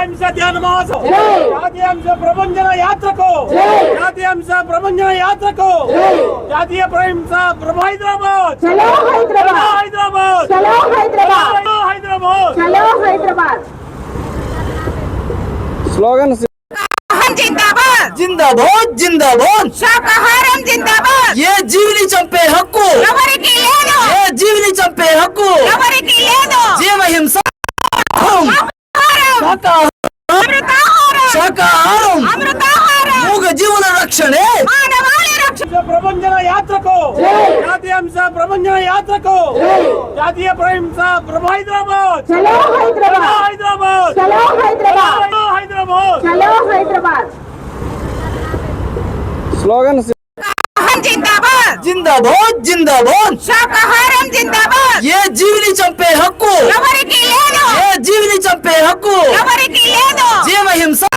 అంశ ధ్యాన మహోత్సవం జాతీయ అంశ ప్రభంజన యాత్రకు జాతీయ అంశ ప్రభంజన యాత్రకు జాతీయ అంశ హైదరాబాద్ చలో హైదరాబాద్ హైదరాబాద్ చలో హైదరాబాద్ హైదరాబాద్ చలో హైదరాబాద్ స్లోగన్ जिंदाबाद जिंदाबाद जिंदाबाद शाकाहारम जिंदाबाद ये जीवनी चंपे हक्कु ఎవరికి లేదు ये जीवनी चंपे हक्कु ఎవరికి లేదు जीव हिंसा అమృతాహారం शाकाहारं అమృతాహారం मूग जीवन रक्षणे మానవాళి రక్షణ ప్రభంజన యాత్రకు జాతీయ అంశ ప్రభంజన యాత్రకు జాతీయ అంశ హైదరాబాద్ చలో హైదరాబాద్ హైదరాబాద్ చలో హైదరాబాద్ హైదరాబాద్ చలో హైదరాబాద్ స్లోగన్ जिंदाबाद जिंदाबाद जिंदाबाद शाकाहारम जिंदाबाद ये जीवनी चंपे हक्कु ఎవరికి లేదు ये जीवनी चंपे हक्कु ఎవరికి లేదు जीव हिंसा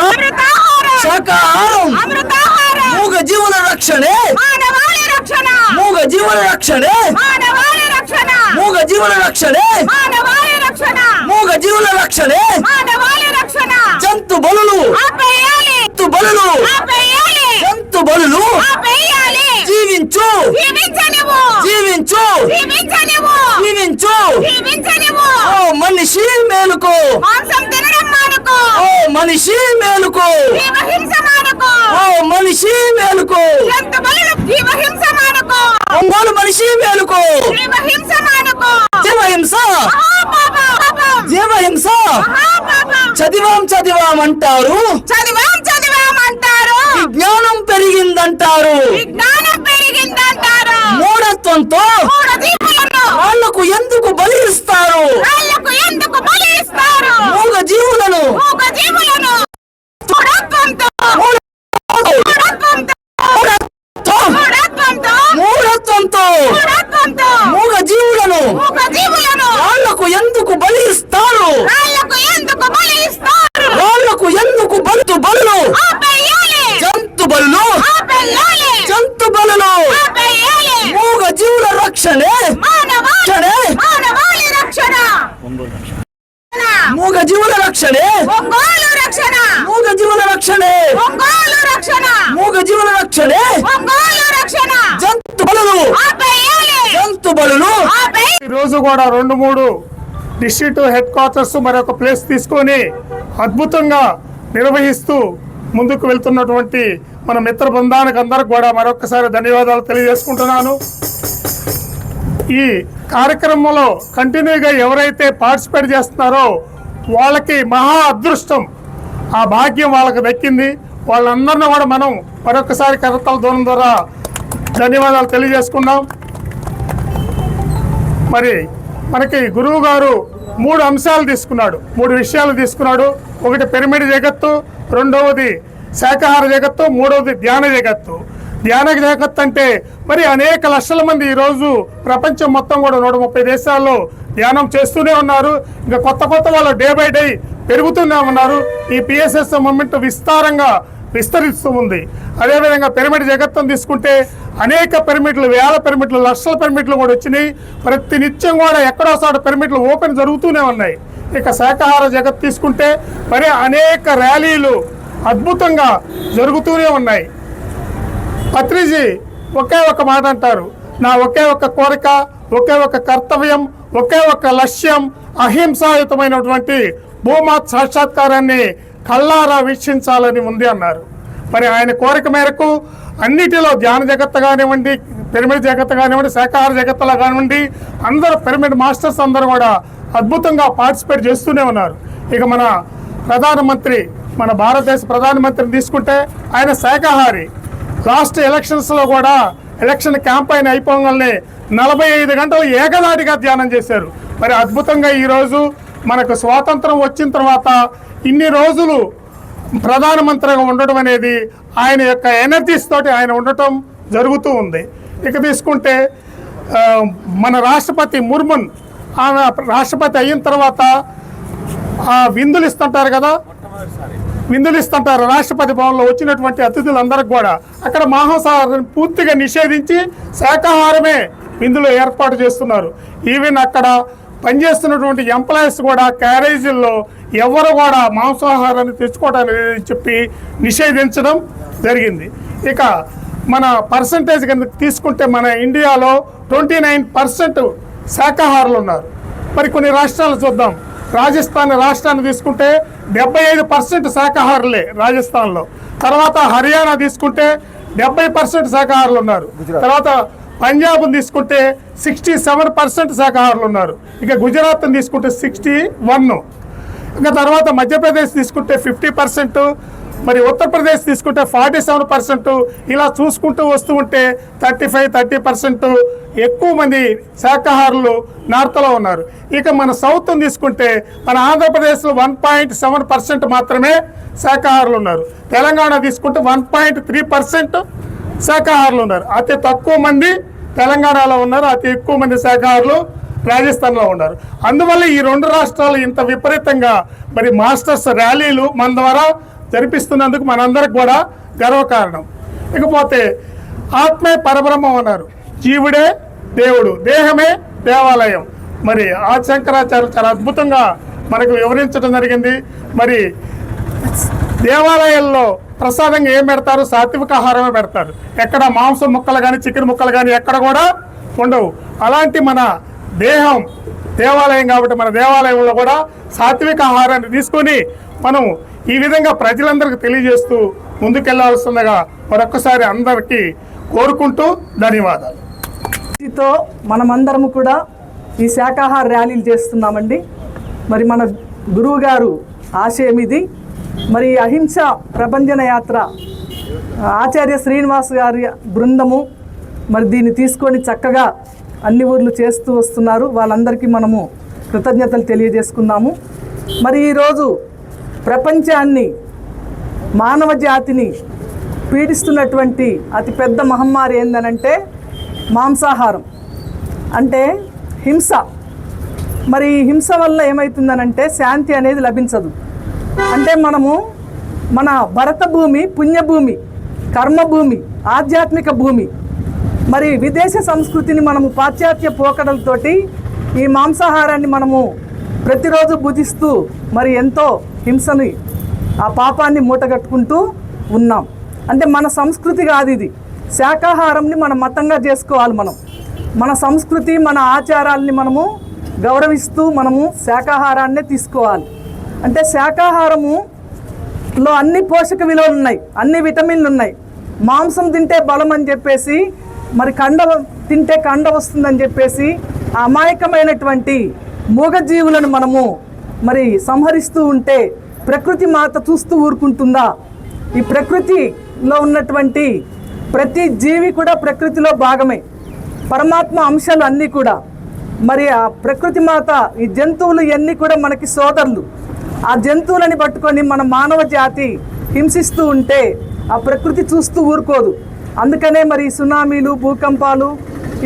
అమృతాహారం शाकाहारं అమృతాహారం मूग जीवन रक्षणे మానవాళి రక్షణ मूग जीवन रक्षणे మానవాళి రక్షణ मूग जीवन रक्षणे మానవాళి రక్షణ मूग जीवन रक्षणे మానవాళి రక్షణ जंतु बलुलु ఆపేయాలి జంతు బలులు ఆపేయాలి జంతు బలులు ఆపేయాలి జీవించు జీవించనివ్వు జీవించు జీవించనివ్వు జీవించు జీవించనివ్వు ఓ మనిషి మేలుకో మాంసం తినడం మానుకో ఓ మనిషి మేలుకో జీవహింస మానుకో ఓ మనిషి మేలుకో జంతు బలులు జీవహింస మానుకో ఒంగోలు మనిషి మేలుకో జీవహింస మానుకో జీవహింస మహాపాపం జీవహింస మహాపాపం చదివాం అంటారు చదివాం అంటారు జ్ఞానం పెరిగిందంటారు విజ్ఞానం పెరిగిందంటారు మూఢత్వంతో మూఢ జీవులను వాళ్లకు ఎందుకు బలి ఇస్తారు వాళ్ళకు ఎందుకు బలి ఇస్తారు మూగ జీవులను మూగ జీవులను మూఢత్వంతో మూఢత్వంతో మూగ జీవులను వాళ్లకు ఎందుకు బలి ఇస్తారు వాళ్ళకు ఎందుకు బలి ఇస్తారు వాళ్లకు ఎందుకు బలులు ఆపేయాలి జంతు బలులు ఆపేయాలి జంతు బలులు ఆపేయాలి మూగ జీవుల రక్షణే మానవాళి రక్షణ మూగ జీవుల రక్షణే ఒంగోలు రక్షణ మూగ జీవుల రక్షణే ఒంగోలు రక్షణ మూగ జీవుల రక్షణే ఒంగోలు రక్షణ జంతు బలులు ఆపేయాలి జంతు బలులు ఆపేయాలి ఈ రోజు కూడా 2-3 డిస్ట్రిక్ట్ హెడ్ క్వార్టర్స్ మరొక ప్లేస్ తీసుకొని అద్భుతంగా నిర్వహిస్తూ ముందుకు వెళ్తున్నటువంటి మన మిత్ర బృందానికి అందరికి కూడా మరొకసారి ధన్యవాదాలు తెలియజేసుకుంటున్నాను. ఈ కార్యక్రమంలో కంటిన్యూగా ఎవరైతే పార్టిసిపేట్ చేస్తున్నారో వాళ్ళకి మహా అదృష్టం, ఆ భాగ్యం వాళ్ళకి దక్కింది. వాళ్ళందరినీ కూడా మనం మరొకసారి కరతాల దూరం ద్వారా ధన్యవాదాలు తెలియజేసుకున్నాం. మరి మనకి గురువు గారు 3 అంశాలు తీసుకున్నాడు, 3 విషయాలు తీసుకున్నాడు. ఒకటి పిరమిడ్ జగత్తు, రెండవది శాకాహార జగత్తు, మూడవది ధ్యాన జగత్తు. ధ్యాన జగత్తు అంటే మరి అనేక లక్షల మంది ఈరోజు ప్రపంచం మొత్తం కూడా 130 దేశాల్లో ధ్యానం చేస్తూనే ఉన్నారు. ఇంకా కొత్త వాళ్ళు డే బై డే పెరుగుతూనే ఉన్నారు. ఈ పిఎస్ఎస్ మూమెంట్ విస్తారంగా విస్తరిస్తూ ఉంది. అదేవిధంగా పిరమిడ్ జగత్తును తీసుకుంటే అనేక పిరమిడ్లు, వేల పిరమిడ్లు, లక్షల పిరమిడ్లు కూడా వచ్చినాయి. ప్రతి నిత్యం కూడా ఎక్కడోసారి పిరమిడ్లు ఓపెన్ జరుగుతూనే ఉన్నాయి. ఇక శాకాహార జగత్ తీసుకుంటే మరి అనేక ర్యాలీలు అద్భుతంగా జరుగుతూనే ఉన్నాయి. పత్రిజీ ఒకే ఒక మాట అంటారు, నా ఒకే ఒక కోరిక, ఒకే ఒక కర్తవ్యం, ఒకే ఒక లక్ష్యం, అహింసాయుతమైనటువంటి భూమాత్ సాక్షాత్కారాన్ని కళ్ళారా వీక్షించాలని ఉంది అన్నారు. మరి ఆయన కోరిక మేరకు అన్నిటిలో ధ్యాన జగత్తు కానివ్వండి, పిరమిడ్ జగత్తు కానివ్వండి, శాకాహార జగత్తులో కానివ్వండి, అందరూ పిరమిడ్ మాస్టర్స్ అందరూ కూడా అద్భుతంగా పార్టిసిపేట్ చేస్తూనే ఉన్నారు. ఇక మన ప్రధానమంత్రి, మన భారతదేశ ప్రధానమంత్రిని తీసుకుంటే ఆయన శాకాహారి. లాస్ట్ ఎలక్షన్స్లో కూడా ఎలక్షన్ క్యాంపెయిన్ అయిపోగానే 45 గంటలు ఏకదాటిగా ధ్యానం చేశారు. మరి అద్భుతంగా ఈరోజు మనకు స్వాతంత్రం వచ్చిన తర్వాత ఇన్ని రోజులు ప్రధానమంత్రిగా ఉండటం అనేది ఆయన యొక్క ఎనర్జీస్ తోటి ఆయన ఉండటం జరుగుతూ ఉంది. ఇక తీసుకుంటే మన రాష్ట్రపతి ముర్మున్, ఆమె రాష్ట్రపతి అయిన తర్వాత విందులు ఇస్తుంటారు కదా, విందులు ఇస్తుంటారు రాష్ట్రపతి భవన్లో వచ్చినటువంటి అతిథులందరికి కూడా. అక్కడ మాంసాహారాన్ని పూర్తిగా నిషేధించి శాకాహారమే విందులు ఏర్పాటు చేస్తున్నారు. ఈవెన్ అక్కడ పనిచేస్తున్నటువంటి ఎంప్లాయీస్ కూడా క్యారేజీల్లో ఎవరు కూడా మాంసాహారాన్ని తెచ్చుకోవడానికి చెప్పి నిషేధించడం జరిగింది. ఇక మన పర్సంటేజ్ కనుక తీసుకుంటే మన ఇండియాలో 29% శాకాహారులు ఉన్నారు. మరి కొన్ని రాష్ట్రాలు చూద్దాం. రాజస్థాన్ రాష్ట్రాన్ని తీసుకుంటే 75% శాకాహారులే రాజస్థాన్లో. తర్వాత హర్యానా తీసుకుంటే 70% శాకాహారులు ఉన్నారు. తర్వాత పంజాబ్ తీసుకుంటే 67% శాకాహారులు ఉన్నారు. ఇక గుజరాత్ తీసుకుంటే 61. ఇంకా తర్వాత మధ్యప్రదేశ్ తీసుకుంటే 50%, మరి ఉత్తరప్రదేశ్ తీసుకుంటే 47%. ఇలా చూసుకుంటూ వస్తూ ఉంటే 30% ఎక్కువ మంది శాకాహారులు నార్త్లో ఉన్నారు. ఇక మన సౌత్ తీసుకుంటే మన ఆంధ్రప్రదేశ్లో 1.7% మాత్రమే శాకాహారులు ఉన్నారు. తెలంగాణ తీసుకుంటే 1.3% శాకాహారులు ఉన్నారు. అతి తక్కువ మంది తెలంగాణలో ఉన్నారు, అతి ఎక్కువ మంది శాకాహారులు రాజస్థాన్లో ఉన్నారు. అందువల్ల ఈ రెండు రాష్ట్రాలు ఇంత విపరీతంగా మరి మాస్టర్స్ ర్యాలీలు మన ద్వారా జరిపిస్తున్నందుకు మనందరికి కూడా గర్వకారణం. ఇకపోతే ఆత్మే పరబ్రహ్మం అన్నారు, జీవుడే దేవుడు, దేహమే దేవాలయం. మరి ఆదిశంకరాచార్యులు చాలా అద్భుతంగా మనకు వివరించడం జరిగింది. మరి దేవాలయాల్లో ప్రసాదంగా ఏం పెడతారు? సాత్విక ఆహారమే పెడతారు. ఎక్కడ మాంసం ముక్కలు కానీ చికెన్ ముక్కలు కానీ ఎక్కడ కూడా ఉండవు. అలాంటి మన దేహం దేవాలయం కాబట్టి మన దేవాలయంలో కూడా సాత్విక ఆహారాన్ని తీసుకొని మనం ఈ విధంగా ప్రజలందరికీ తెలియజేస్తూ ముందుకెళ్లాల్సిందిగా మరొక్కసారి అందరికీ కోరుకుంటూ ధన్యవాదాలు. తో మనమందరము కూడా ఈ శాకాహార ర్యాలీలు చేస్తున్నామండి. మరి మన గురువు గారు ఆశయం ఇది. మరి అహింస ప్రభంజన యాత్ర ఆచార్య శ్రీనివాస్ గారి బృందము మరి దీన్ని తీసుకొని చక్కగా అన్ని ఊర్లు చేస్తూ వస్తున్నారు. వాళ్ళందరికీ మనము కృతజ్ఞతలు తెలియజేసుకున్నాము. మరి ఈరోజు ప్రపంచాన్ని మానవ జాతిని పీడిస్తున్నటువంటి అతిపెద్ద మహమ్మారి ఏందనంటే మాంసాహారం, అంటే హింస. మరి ఈ హింస వల్ల ఏమవుతుందనంటే శాంతి అనేది లభించదు. అంటే మనము మన భరత భూమి పుణ్యభూమి, కర్మభూమి, ఆధ్యాత్మిక భూమి. మరి విదేశ సంస్కృతిని మనము పాశ్చాత్య పోకడలతోటి ఈ మాంసాహారాన్ని మనము ప్రతిరోజు భుజిస్తూ మరి ఎంతో హింసని ఆ పాపాన్ని మూటగట్టుకుంటూ ఉన్నాం. అంటే మన సంస్కృతి కాదు ఇది. శాకాహారంని మన మతంగా చేసుకోవాలి. మన సంస్కృతి మన ఆచారాలని మనము గౌరవిస్తూ మనము శాకాహారాన్నే తీసుకోవాలి. అంటే శాకాహారములో అన్ని పోషక విలువలు ఉన్నాయి, అన్ని విటమిన్లు ఉన్నాయి. మాంసం తింటే బలం అని చెప్పేసి, మరి కండ తింటే కండ వస్తుందని చెప్పేసి ఆ అమాయకమైనటువంటి మూగజీవులను మనము మరి సంహరిస్తూ ఉంటే ప్రకృతి మాత చూస్తూ ఊరుకుంటుందా? ఈ ప్రకృతిలో ఉన్నటువంటి ప్రతి జీవి కూడా ప్రకృతిలో భాగమే, పరమాత్మ అంశాలు అన్నీ కూడా. మరి ఆ ప్రకృతి మాత ఈ జంతువులు ఇవన్నీ కూడా మనకి సోదరులు. ఆ జంతువులని పట్టుకొని మన మానవ జాతి హింసిస్తూ ఉంటే ఆ ప్రకృతి చూస్తూ ఊరుకోదు. అందుకనే మరి సునామీలు, భూకంపాలు,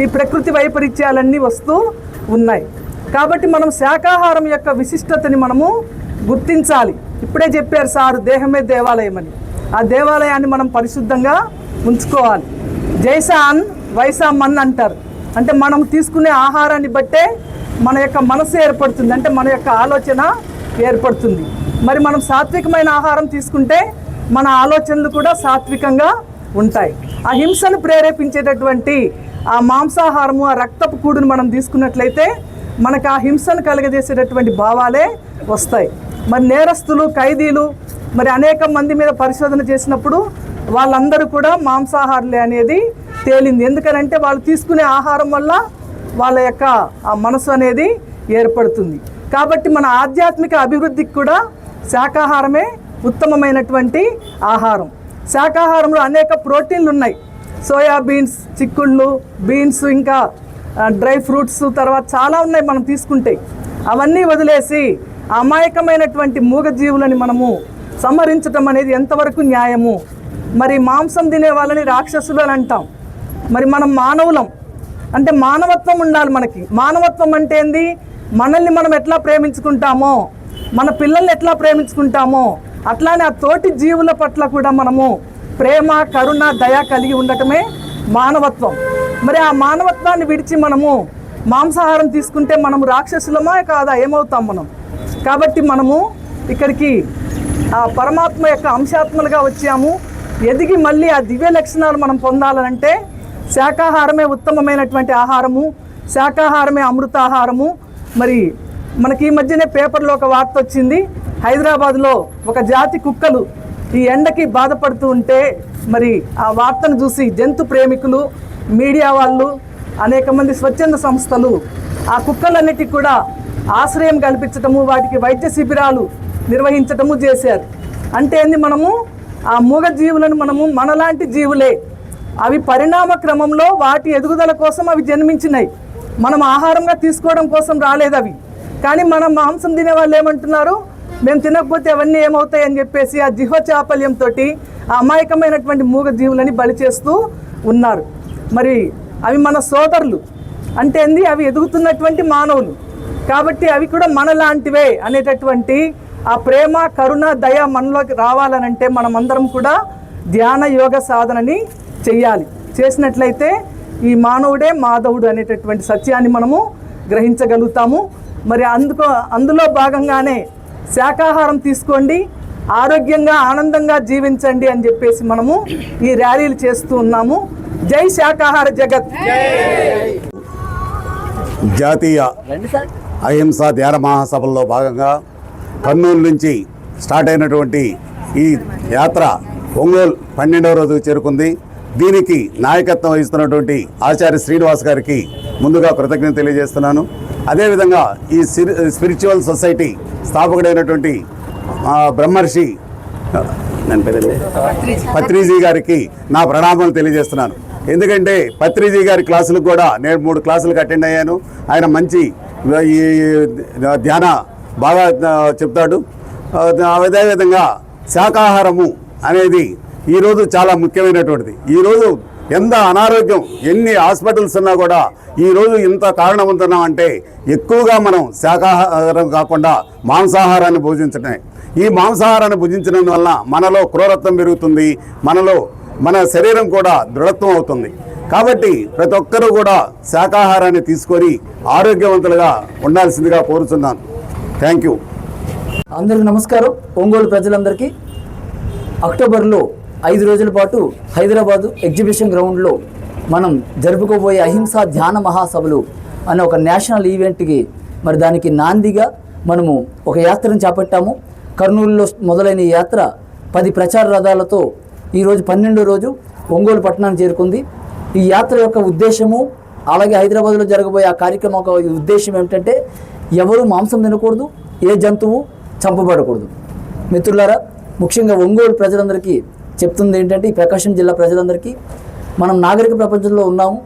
ఈ ప్రకృతి వైపరీత్యాలన్నీ వస్తూ ఉన్నాయి. కాబట్టి మనం శాకాహారం యొక్క విశిష్టతని మనము గుర్తించాలి. ఇప్పుడే చెప్పారు సారు, దేహమే దేవాలయం అని. ఆ దేవాలయాన్ని మనం పరిశుద్ధంగా ఉంచుకోవాలి. జైసా అన్ వైసా మన్ అంటారు. అంటే మనం తీసుకునే ఆహారాన్ని బట్టే మన యొక్క మనసు ఏర్పడుతుంది, అంటే మన యొక్క ఆలోచన ఏర్పడుతుంది. మరి మనం సాత్వికమైన ఆహారం తీసుకుంటే మన ఆలోచనలు కూడా సాత్వికంగా ఉంటాయి. ఆ హింసను ప్రేరేపించేటటువంటి ఆ మాంసాహారము, ఆ రక్తపు కూడును మనం తీసుకున్నట్లయితే మనకు ఆ హింసను కలుగజేసేటటువంటి భావాలే వస్తాయి. మరి నేరస్తులు, ఖైదీలు మరి అనేక మంది మీద పరిశోధన చేసినప్పుడు వాళ్ళందరూ కూడా మాంసాహారులే అనేది తేలింది. ఎందుకనంటే వాళ్ళు తీసుకునే ఆహారం వల్ల వాళ్ళ యొక్క ఆ మనసు అనేది ఏర్పడుతుంది. కాబట్టి మన ఆధ్యాత్మిక అభివృద్ధికి కూడా శాకాహారమే ఉత్తమమైనటువంటి ఆహారం. శాకాహారంలో అనేక ప్రోటీన్లు ఉన్నాయి. సోయాబీన్స్, చిక్కుళ్ళు, బీన్స్, ఇంకా డ్రై ఫ్రూట్స్, తర్వాత చాలా ఉన్నాయి మనం తీసుకుంటే. అవన్నీ వదిలేసి అమాయకమైనటువంటి మూగజీవులని మనము సంహరించడం అనేది ఎంతవరకు న్యాయము? మరి మాంసం తినే వాళ్ళని రాక్షసులు అని అంటాం. మరి మనం మానవులం, అంటే మానవత్వం ఉండాలి మనకి. మానవత్వం అంటే ఏంది? మనల్ని మనం ఎట్లా ప్రేమించుకుంటామో, మన పిల్లల్ని ఎట్లా ప్రేమించుకుంటామో, అట్లానే ఆ తోటి జీవుల పట్ల కూడా మనము ప్రేమ, కరుణ, దయ కలిగి ఉండటమే మానవత్వం. మరి ఆ మానవత్వాన్ని విడిచి మనము మాంసాహారం తీసుకుంటే మనము రాక్షసులమా కాదా, ఏమవుతాం మనం? కాబట్టి మనము ఇక్కడికి ఆ పరమాత్మ యొక్క అంశాత్మలుగా వచ్చాము. ఎదిగి మళ్ళీ ఆ దివ్య లక్షణాలు మనం పొందాలంటే శాకాహారమే ఉత్తమమైనటువంటి ఆహారము, శాకాహారమే అమృతాహారము. మరి మనకి ఈ మధ్యనే పేపర్లో ఒక వార్త వచ్చింది. హైదరాబాద్లో ఒక జాతి కుక్కలు ఈ ఎండకి బాధపడుతూ ఉంటే మరి ఆ వార్తను చూసి జంతు ప్రేమికులు, మీడియా వాళ్ళు, అనేక మంది స్వచ్ఛంద సంస్థలు ఆ కుక్కలన్నిటికీ కూడా ఆశ్రయం కల్పించటము, వాటికి వైద్య శిబిరాలు నిర్వహించటము చేశారు. అంటే ఏంది, మనము ఆ మూగ జీవులను మనము మనలాంటి జీవులే, అవి పరిణామ క్రమంలో వాటి ఎదుగుదల కోసం అవి జన్మించినాయి. మనం ఆహారంగా తీసుకోవడం కోసం రాలేదు అవి. కానీ మనం మాంసం తినే వాళ్ళు ఏమంటున్నారు, మేము తినకపోతే అవన్నీ ఏమవుతాయి అని చెప్పేసి ఆ జిహ్వ చాపల్యంతో ఆ అమాయకమైనటువంటి మూగ జీవులని బలి చేస్తూ ఉన్నారు. మరి అవి మన సోదరులు, అంటే ఏంది, అవి ఎదుగుతున్నటువంటి మానవులు. కాబట్టి అవి కూడా మనలాంటివే అనేటటువంటి ఆ ప్రేమ, కరుణ, దయ మనలోకి రావాలనంటే మనమందరం కూడా ధ్యాన యోగ సాధనని చెయ్యాలి. చేసినట్లయితే ఈ మానవుడే మాధవుడు అనేటటువంటి సత్యాన్ని మనము గ్రహించగలుగుతాము. మరి అందులో భాగంగానే శాకాహారం తీసుకోండి, ఆరోగ్యంగా ఆనందంగా జీవించండి అని చెప్పేసి మనము ఈ ర్యాలీలు చేస్తూ ఉన్నాము. జై శాకాహార జగత్. జాతీయ అహింసా ధ్యాన మహాసభల్లో భాగంగా కర్నూలు నుంచి స్టార్ట్ అయినటువంటి ఈ యాత్ర ఒంగోలు 12వ రోజుకు చేరుకుంది. దీనికి నాయకత్వం వహిస్తున్నటువంటి ఆచార్య శ్రీనివాస్ గారికి ముందుగా కృతజ్ఞత తెలియజేస్తున్నాను. అదేవిధంగా ఈ స్పిరిచువల్ సొసైటీ స్థాపకుడైనటువంటి బ్రహ్మర్షి పత్రిజీ గారికి నా ప్రణామాలు తెలియజేస్తున్నాను. ఎందుకంటే పత్రిజీ గారి క్లాసులకు కూడా నేను 3 క్లాసులకు అటెండ్ అయ్యాను. ఆయన మంచి ఈ ధ్యాన బాగా చెప్తాడు. అదేవిధంగా శాకాహారము అనేది ఈరోజు చాలా ముఖ్యమైనటువంటిది. ఈరోజు ఎంత అనారోగ్యం, ఎన్ని హాస్పిటల్స్ ఉన్నా కూడా ఈరోజు ఇంత కారణమవుతున్నాం అంటే ఎక్కువగా మనం శాకాహారం కాకుండా మాంసాహారాన్ని భుజించడమే. ఈ మాంసాహారాన్ని భుజించడం వల్ల మనలో క్రూరత్వం పెరుగుతుంది, మన శరీరం కూడా దృఢత్వం అవుతుంది. కాబట్టి ప్రతి ఒక్కరూ కూడా శాకాహారాన్ని తీసుకొని ఆరోగ్యవంతులుగా ఉండాల్సిందిగా కోరుతున్నాను. Thank you. అందరికీ నమస్కారం. ఒంగోలు ప్రజలందరికీ అక్టోబర్లో 5 రోజుల పాటు హైదరాబాదు ఎగ్జిబిషన్ గ్రౌండ్లో మనం జరుపుకోబోయే అహింసా ధ్యాన మహాసభలు అనే ఒక నేషనల్ ఈవెంట్కి మరి దానికి నాందిగా మనము ఒక యాత్రను చేపట్టాము. కర్నూలులో మొదలైన ఈ యాత్ర 10 ప్రచార రథాలతో ఈరోజు 12వ రోజు ఒంగోలు పట్టణానికి చేరుకుంది. ఈ యాత్ర యొక్క ఉద్దేశము, అలాగే హైదరాబాద్లో జరగబోయే ఆ కార్యక్రమం యొక్క ఉద్దేశం ఏమిటంటే ఎవరు మాంసం తినకూడదు, ఏ జంతువు చంపబడకూడదు. మిత్రులారా, ముఖ్యంగా ఒంగోలు ప్రజలందరికీ చెప్తుంది ఏంటంటే, ఈ ప్రకాశం జిల్లా ప్రజలందరికీ మనం నాగరిక ప్రపంచంలో ఉన్నాము,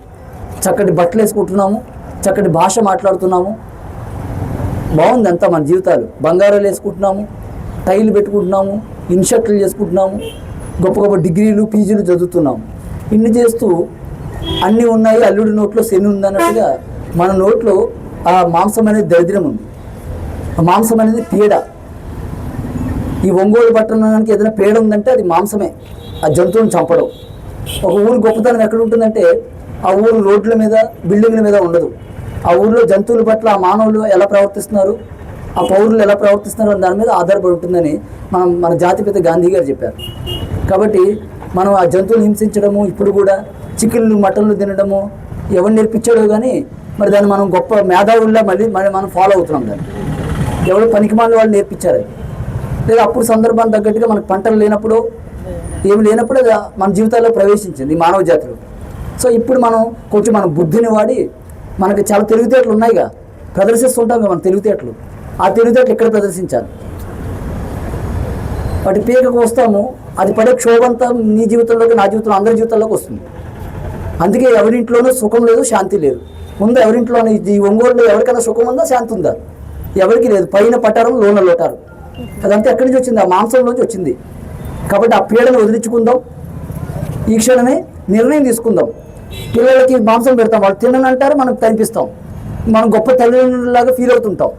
చక్కటి బట్టలు వేసుకుంటున్నాము, చక్కటి భాష మాట్లాడుతున్నాము, బాగుంది అంతా మన జీవితాలు. బంగారాలు వేసుకుంటున్నాము, టైలు పెట్టుకుంటున్నాము, ఇన్షర్ట్లు చేసుకుంటున్నాము, గొప్ప గొప్ప డిగ్రీలు, పీజీలు చదువుతున్నాము. ఇన్ని చేస్తూ అన్నీ ఉన్నాయి, అల్లుడి నోట్లో శని ఉందన్నట్టుగా మన నోట్లో ఆ మాంసం అనేది దరిద్రం ఉంది. ఆ మాంసం అనేది పీడ. ఈ ఒంగోలు పట్టణానికి ఏదైనా పీడ ఉందంటే అది మాంసమే, ఆ జంతువుని చంపడం. ఒక ఊరు గొప్పతనం ఎక్కడ ఉంటుందంటే ఆ ఊరు రోడ్ల మీద, బిల్డింగ్ల మీద ఉండదు. ఆ ఊరిలో జంతువుల పట్ల ఆ మానవులు ఎలా ప్రవర్తిస్తున్నారు, ఆ పౌరులు ఎలా ప్రవర్తిస్తున్నారు అని దాని మీద ఆధారపడి ఉంటుందని మన జాతిపిత గాంధీ గారు చెప్పారు. కాబట్టి మనం ఆ జంతువులు హింసించడము, ఇప్పుడు కూడా చికెన్లు, మటన్లు తినడము ఎవరు నేర్పించాడో కానీ మరి దాన్ని మనం గొప్ప మేధావుల్లా మళ్ళీ మనం ఫాలో అవుతున్నాం. దాన్ని ఎవరు పనికిమాలిన వాళ్ళు నేర్పించారు. లేదా అప్పుడు సందర్భాన్ని తగ్గట్టుగా మనకు పంటలు లేనప్పుడు, ఏమి లేనప్పుడు అది మన జీవితాల్లో ప్రవేశించింది ఈ మానవ జాతిలో. సో ఇప్పుడు మనం కొంచెం మన బుద్ధిని వాడి, మనకి చాలా తెలివితేటలు ఉన్నాయిగా, ప్రదర్శిస్తుంటాం కదా మన తెలివితేటలు. ఆ తెలివితేటలు ఇక్కడ ప్రదర్శించాలి. వాటి పీకకు వస్తాము, అది పడే క్షోభంతా నీ జీవితంలోకి, నా జీవితంలో, అందరి జీవితాల్లోకి వస్తుంది. అందుకే ఎవరింట్లోనూ సుఖం లేదు, శాంతి లేదు. ముందు ఎవరింట్లోనే ఈ ఒంగోలులో ఎవరికైనా సుఖం ఉందా, శాంతి ఉందా? ఎవరికి లేదు. పైన పట్టారం, లోన లోటారు. అదంతా ఎక్కడి నుంచి వచ్చింది? ఆ మాంసంలోంచి వచ్చింది. కాబట్టి ఆ పీడను వదిలించుకుందాం. ఈ క్షణమే నిర్ణయం తీసుకుందాం. పిల్లలకి మాంసం పెడతాం, వాళ్ళు తిననంటారు, మనం కనిపిస్తాం. మనం గొప్ప తల్లిదండ్రులాగా ఫీల్ అవుతుంటాం.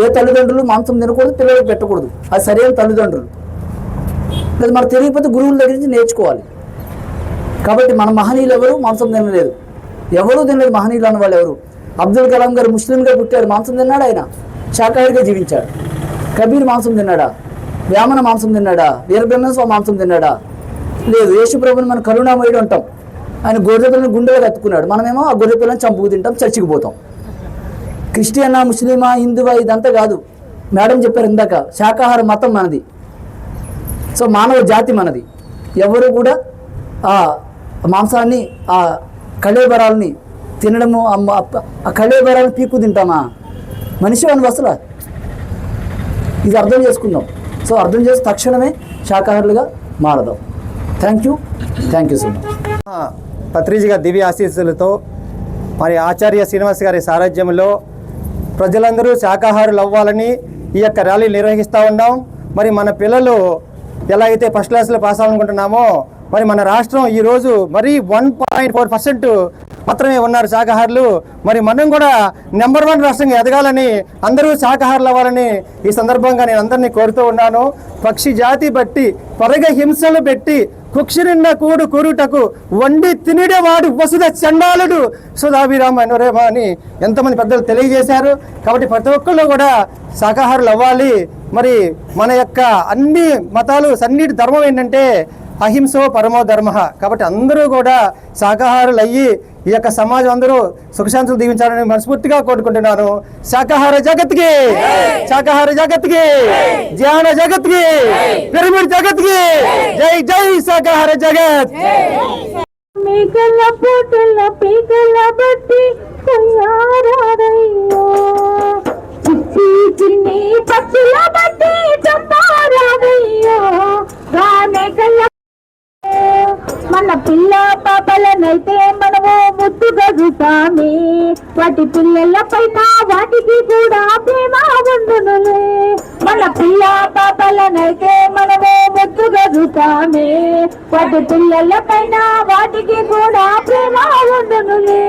ఏ తల్లిదండ్రులు మాంసం తినకూడదు, పిల్లలకు పెట్టకూడదు, అది సరైన తల్లిదండ్రులు. లేదు మనకు తెలియకపోతే గురువుల దగ్గర నుంచి నేర్చుకోవాలి. కాబట్టి మన మహనీయులు ఎవరు మాంసం తినలేదు, ఎవరూ తినలేదు. మహనీయులు అన్న వాళ్ళు ఎవరు? అబ్దుల్ కలాం గారు ముస్లింగా పుట్టారు, మాంసం తిన్నాడు, ఆయన శాకాహారిగా జీవించాడు. కబీర్ మాంసం తిన్నాడా? వేమన మాంసం తిన్నాడా? వీరబ్రహ్మస్వామి మాంసం తిన్నాడా? లేదు. యేసుప్రభుని మనం కరుణామయుడు అంటాం. ఆయన గొర్రెపిల్లని గుండెలో కత్తుకున్నాడు, మనమేమో ఆ గొర్రెపిల్లని చంపుకు తింటాం, చర్చికి పోతాం. క్రిస్టియనా, ముస్లిమా, హిందువా ఇదంతా కాదు. మేడం చెప్పారు ఇందాక, శాకాహార మతం మనది. సో మానవ జాతి మనది. ఎవరు కూడా ఆ మాంసాన్ని, ఆ కళేబరాలని తినడము, ఆ కళేబరాలను పీక్కు తింటామా? మనిషి అని అసలు ఇది అర్థం చేసుకుందాం. సో అర్థం చేసి తక్షణమే శాకాహారులుగా మారదాం. Thank you so much. Patriji గారి దివ్య ఆశీస్సులతో మరి ఆచార్య శ్రీనివాస్ గారి సారథ్యంలో ప్రజలందరూ శాకాహారులు అవ్వాలని ఈ యొక్క ర్యాలీ నిర్వహిస్తూ ఉన్నాం. మరి మన పిల్లలు ఎలా అయితే ఫస్ట్ క్లాస్లో పాస్ అవ్వాలనుకుంటున్నామో, మరి మన రాష్ట్రం ఈరోజు మరి 1.4% మాత్రమే ఉన్నారు శాకాహారులు. మరి మనం కూడా నెంబర్ 1 రాష్ట్రంగా ఎదగాలని, అందరూ శాకాహారులు అవ్వాలని ఈ సందర్భంగా నేను అందరినీ కోరుతూ ఉన్నాను. పక్షి జాతి బట్టి పరగ హింసలు పెట్టి కుక్షిరిన్న కూడు కూరుటకు వండి తినిడేవాడు వసుధ చండాలుడు సుధాభిరామ అనురేమ అని ఎంతమంది పెద్దలు తెలియజేశారు. కాబట్టి ప్రతి ఒక్కళ్ళు కూడా శాకాహారులు అవ్వాలి. మరి మన యొక్క అన్ని మతాలు సన్నిటి ధర్మం ఏంటంటే అహింసో పరమో ధర్మ. కాబట్టి అందరూ కూడా శాకాహారులు అయ్యి ఈ యొక్క సమాజం అందరూ సుఖశాంతులు దీవించాలని మనస్ఫూర్తిగా కోరుకుంటున్నాను. శాకాహార జగత్కి, శాకాహార జగత్కి, ధ్యాన జగత్కి, పిరమిడ్ జగత్కి జై జై శాకాహార జగత్. మేకల పూటల పీకల బట్టి కయ్యారారయ్యో, చిచ్చి చిన్ని పక్షుల బట్టి చంపారారయ్యో, మేకల మన పిల్ల పాపలనైతే మనము ముద్దుగా చూస్తామే, వాటి పిల్లల పైన వాటికి కూడా ప్రేమ ఉండునులే. మన పిల్ల పాపలనైతే మనము ముద్దుగా చూస్తామే, వాటి పిల్లల పైన వాటికి కూడా ప్రేమ ఉండునులే.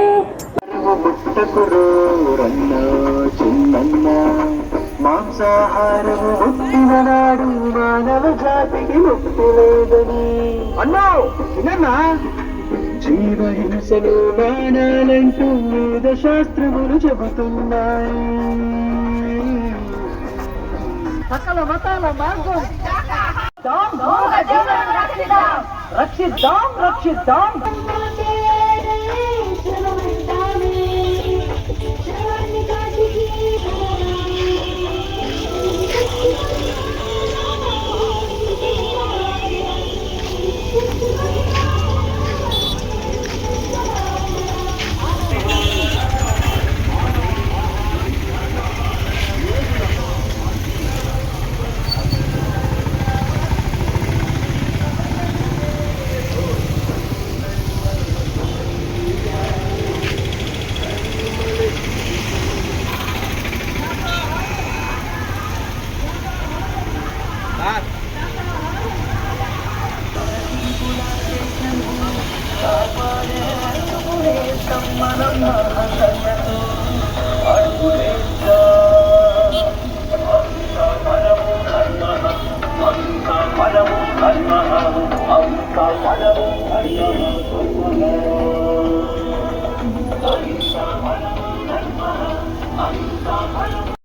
మాంసాహారము ముట్టిననాడు మానవ జాతికి ముక్తి లేదని అన్నా వినన్నా. జీవహింసలు మానాలంటూ వేద శాస్త్రములు చెబుతున్నాయి. సకల మతాల మార్గం రక్షిద్దాం, రక్షిద్దాం. మనం